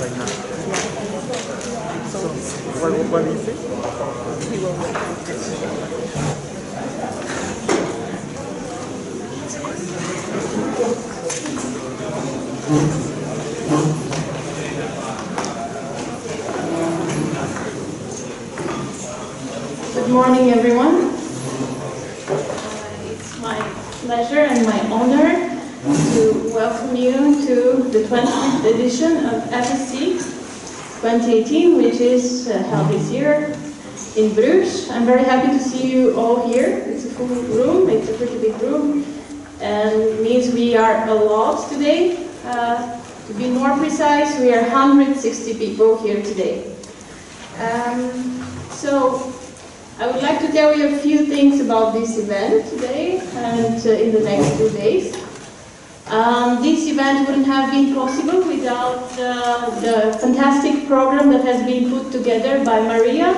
right now. Yeah. So, what do you think? He will. Good morning, everyone. It's my pleasure and my honor to welcome you to the 20th edition of FSE 2018, which is held this year in Bruges. I'm very happy to see you all here. It's a full room, it's a pretty big room, and it means we are a lot today. To be more precise, we are 160 people here today. So I would like to tell you a few things about this event today and in the next 2 days. This event wouldn't have been possible without the fantastic program that has been put together by Maria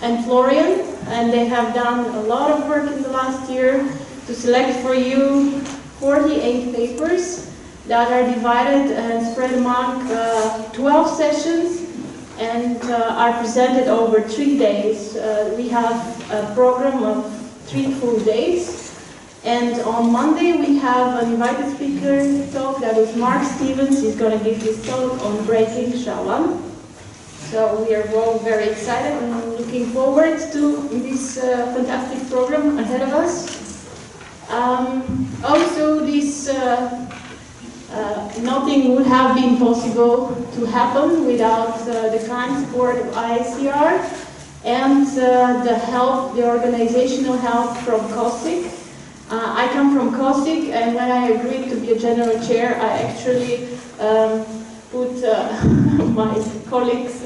and Florian, and they have done a lot of work in the last year to select for you 48 papers that are divided and spread among 12 sessions and are presented over 3 days. We have a program of 3 full days. And on Monday we have an invited speaker talk, that is Mark Stevens. He's going to give his talk on breaking SHA-1. So we are all very excited and looking forward to this fantastic program ahead of us. Also, this nothing would have been possible to happen without the kind support of IACR and the organizational help from COSIC. I come from COSIC, and when I agreed to be a general chair, I actually put my colleagues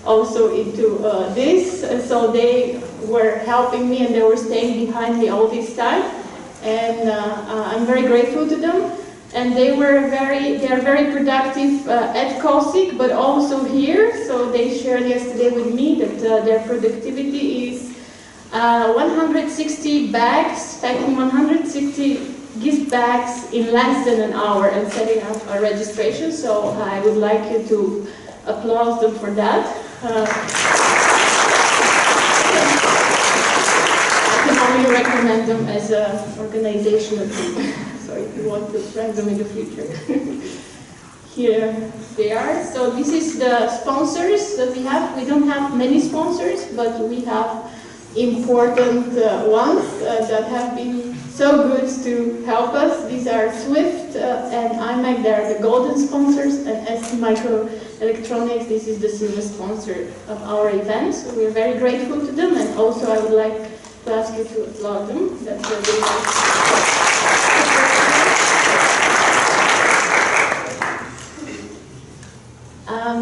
also into this. So they were helping me and they were staying behind me all this time. And I'm very grateful to them. And they are very productive at COSIC, but also here. So they shared yesterday with me that their productivity is 160 bags, packing 160 gift bags in less than an hour and setting up a registration. So I would like you to applaud them for that. I can only recommend them as an organizational team. So if you want to friend them in the future. Here they are. So this is the sponsors that we have. We don't have many sponsors, but we have important ones that have been so good to help us. These are Swift and IMAC. They are the golden sponsors, and ST Microelectronics, this is the silver sponsor of our event. So we're very grateful to them, and also I would like to ask you to applaud them. That's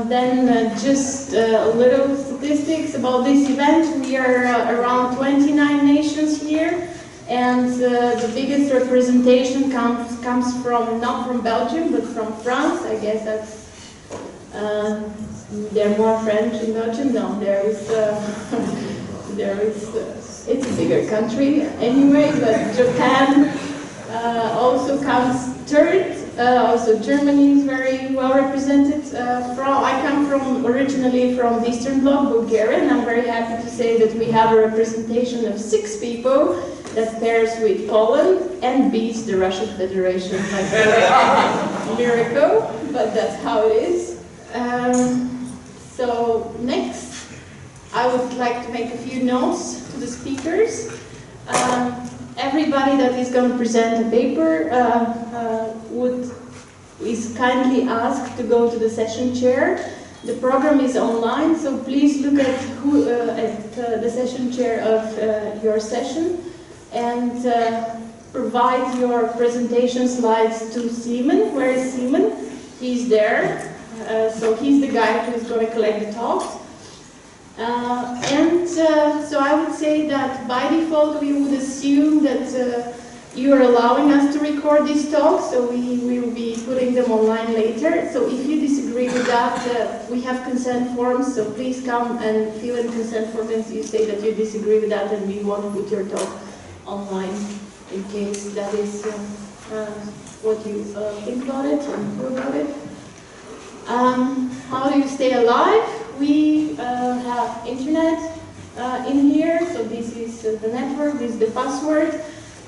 Then just a little statistics about this event. We are around 29 nations here, and the biggest representation comes from, not from Belgium, but from France. I guess that's, there are more French in Belgium. No, it's a bigger country anyway, but Japan also comes third. Also Germany is very well represented. I come originally from the Eastern Bloc, Bulgaria, and I'm very happy to say that we have a representation of 6 people that pairs with Poland and beats the Russian Federation. Like a miracle, but that's how it is. So next, I would like to make a few notes to the speakers. Everybody that is going to present a paper is kindly asked to go to the session chair. The program is online, so please look at the session chair of your session and provide your presentation slides to Simon. Where is Simon? He's there. So he's the guy who is going to collect the talks. So I would say that by default we would assume that you are allowing us to record these talks, so we will be putting them online later. So if you disagree with that, we have consent forms, so please come and fill in consent forms and you say that you disagree with that and we want to put your talk online in case that is what you think about it and feel about it. how do you stay alive? We have internet in here, so this is the network, this is the password.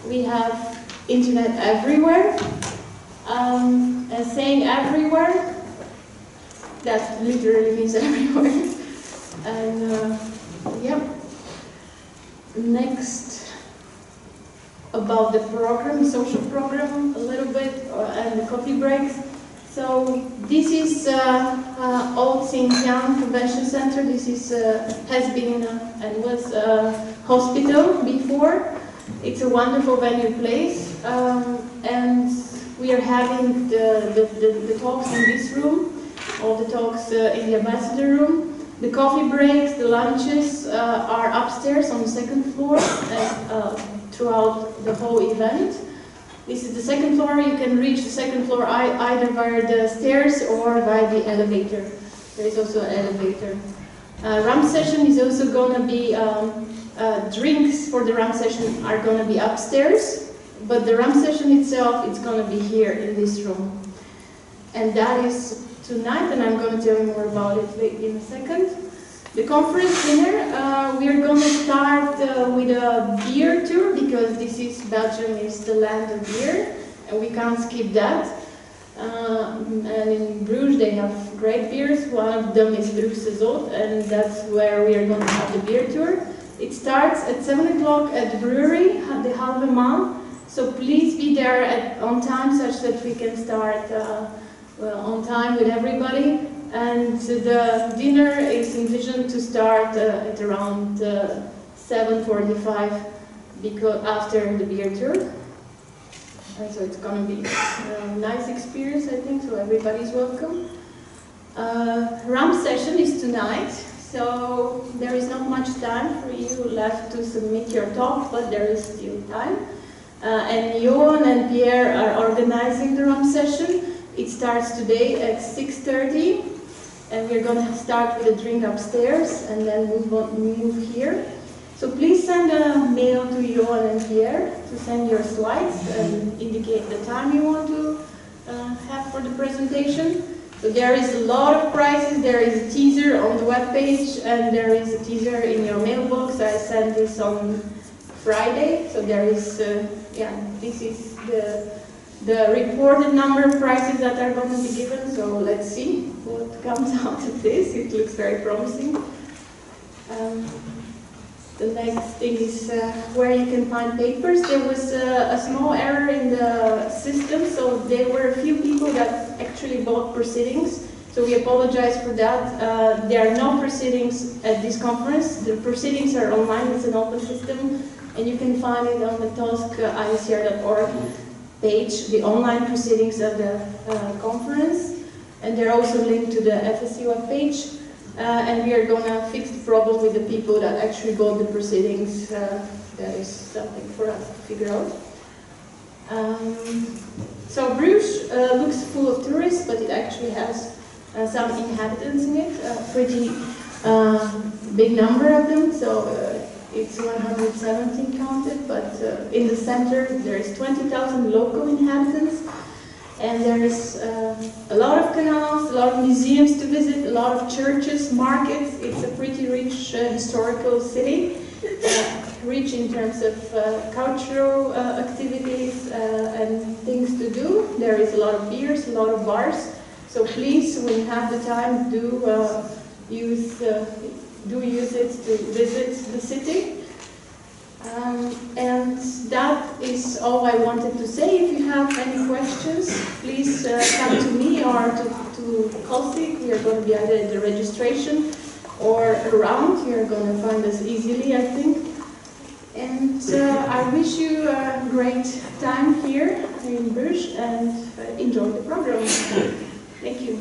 We have internet everywhere. And saying everywhere, that literally means everywhere. And yeah. Next, about the program, social program, a little bit, and the coffee breaks. So this is Old St. Jan Convention Center. This is has been and was a hospital before. It's a wonderful venue place, and we are having the talks in this room, all the talks in the ambassador room. The coffee breaks, the lunches are upstairs on the second floor and, throughout the whole event. This is the second floor. You can reach the second floor either via the stairs or via the elevator. There is also an elevator. RUMP session is also going to be, drinks for the RUMP session are going to be upstairs, but the RUMP session itself, it's going to be here in this room. And that is tonight, and I'm going to tell you more about it in a second. The conference dinner, we are going to start with a beer tour, because Belgium is the land of beer, and we can't skip that. And in Bruges they have great beers. One of them is Bruges, and that's where we are going to have the beer tour. It starts at 7 o'clock at the brewery, the Halve Maan. So please be there on time, such that we can start on time with everybody. And the dinner is envisioned to start at around 7:45, because after the beer tour. And so it's going to be a nice experience, I think, so everybody's welcome. RUMP session is tonight, so there is not much time for you left to submit your talk, but there is still time. And Johan and Pierre are organizing the RUMP session. It starts today at 6:30, and we're going to start with a drink upstairs and then move here. So please send a mail to Johan and Pierre to send your slides and indicate the time you want to have for the presentation. So there is a lot of prizes. There is a teaser on the webpage, and there is a teaser in your mailbox. I sent this on Friday. So there is, this is the reported number of prizes that are going to be given. So let's see what comes out of this. It looks very promising. The next thing is where you can find papers. There was a small error in the system, so there were a few people that actually bought proceedings. So we apologize for that. There are no proceedings at this conference. The proceedings are online. It's an open system, and you can find it on the tosc.icr.org page, the online proceedings of the conference. And they're also linked to the FSE webpage. And we are going to fix the problem with the people that actually bought the proceedings. That is something for us to figure out. So Bruges looks full of tourists, but it actually has some inhabitants in it, a pretty big number of them. So it's 117 counted, but in the center there is 20,000 local inhabitants. And there is a lot of canals, a lot of museums to visit, a lot of churches, markets. It's a pretty rich historical city, rich in terms of cultural activities and things to do. There is a lot of beers, a lot of bars. So please, when you have the time, do use it to visit the city. And that is all I wanted to say. If you have any questions, please come to me or to Kosik. We are going to be either at the registration or around. You are going to find us easily, I think. And I wish you a great time here in Bruges, and enjoy the program. Thank you.